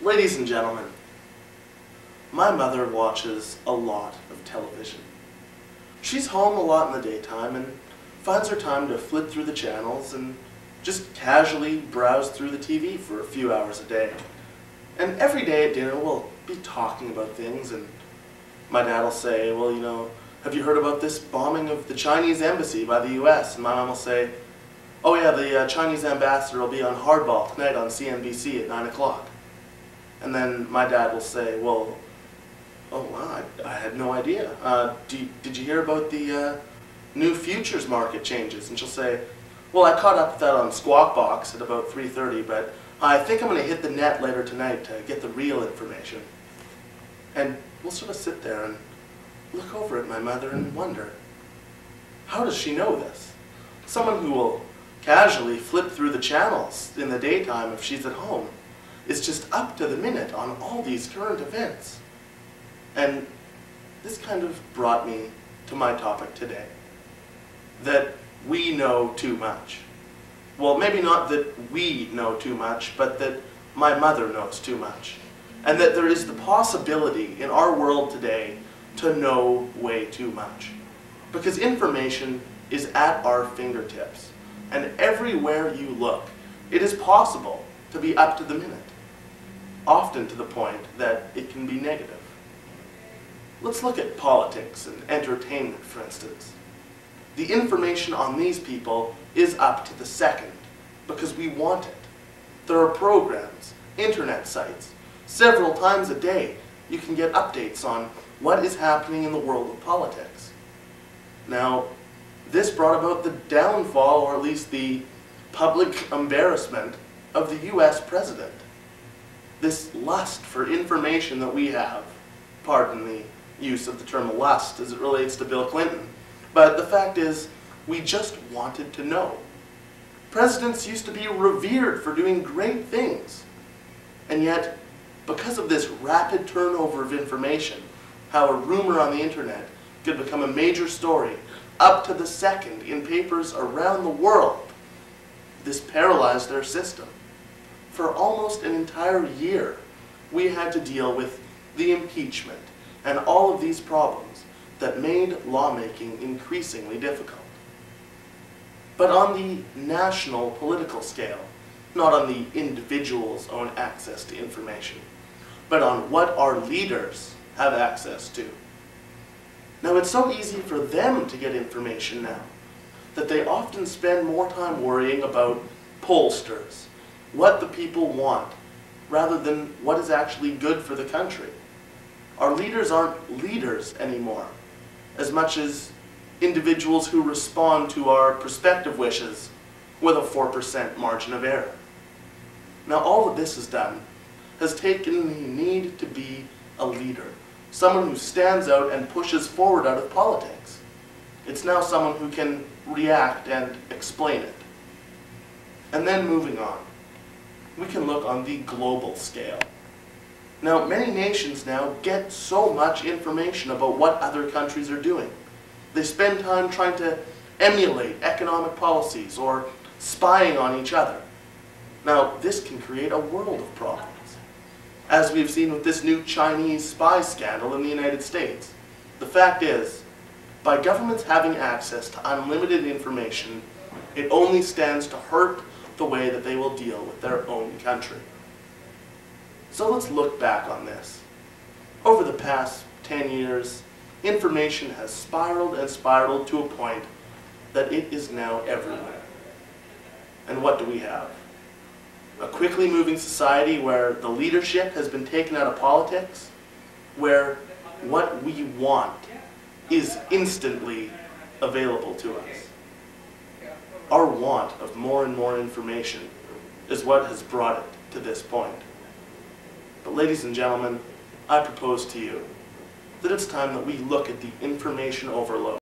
Ladies and gentlemen, my mother watches a lot of television. She's home a lot in the daytime and finds her time to flip through the channels and just casually browse through the TV for a few hours a day. And every day at dinner we'll be talking about things, and my dad will say, well, you know, have you heard about this bombing of the Chinese embassy by the US? And my mom will say, oh yeah, the Chinese ambassador will be on Hardball tonight on CNBC at 9 o'clock. And then my dad will say, well, oh wow, I had no idea. Did you hear about the new futures market changes? And she'll say, well, I caught up with that on Squawk Box at about 3:30, but I think I'm going to hit the net later tonight to get the real information. And we'll sort of sit there and look over at my mother and wonder, how does she know this? Someone who will casually flip through the channels in the daytime if she's at home is just up to the minute on all these current events. And this kind of brought me to my topic today, that we know too much. Well, maybe not that we know too much, but that my mother knows too much. And that there is the possibility in our world today to know way too much. Because information is at our fingertips. And everywhere you look, it is possible to be up to the minute. Often to the point that it can be negative. Let's look at politics and entertainment, for instance. The information on these people is up to the second because we want it. There are programs, internet sites, several times a day you can get updates on what is happening in the world of politics. Now, this brought about the downfall, or at least the public embarrassment, of the US president. This lust for information that we have, pardon the use of the term lust as it relates to Bill Clinton, but the fact is, we just wanted to know. Presidents used to be revered for doing great things, and yet, because of this rapid turnover of information, how a rumor on the internet could become a major story up to the second in papers around the world, this paralyzed their system. For almost an entire year, we had to deal with the impeachment and all of these problems that made lawmaking increasingly difficult. But on the national political scale, not on the individual's own access to information, but on what our leaders have access to. Now, it's so easy for them to get information now that they often spend more time worrying about pollsters, what the people want, rather than what is actually good for the country. Our leaders aren't leaders anymore, as much as individuals who respond to our prospective wishes with a 4% margin of error. Now, all that this has done has taken the need to be a leader, someone who stands out and pushes forward out of politics. It's now someone who can react and explain it. And then moving on, we can look on the global scale. Now, many nations now get so much information about what other countries are doing. They spend time trying to emulate economic policies or spying on each other. Now, this can create a world of problems, as we've seen with this new Chinese spy scandal in the United States. The fact is, by governments having access to unlimited information, it only stands to hurt the way that they will deal with their own country. So let's look back on this. Over the past 10 years, information has spiraled and spiraled to a point that it is now everywhere. And what do we have? A quickly moving society where the leadership has been taken out of politics, where what we want is instantly available to us. Our want of more and more information is what has brought it to this point. But ladies and gentlemen, I propose to you that it's time that we look at the information overload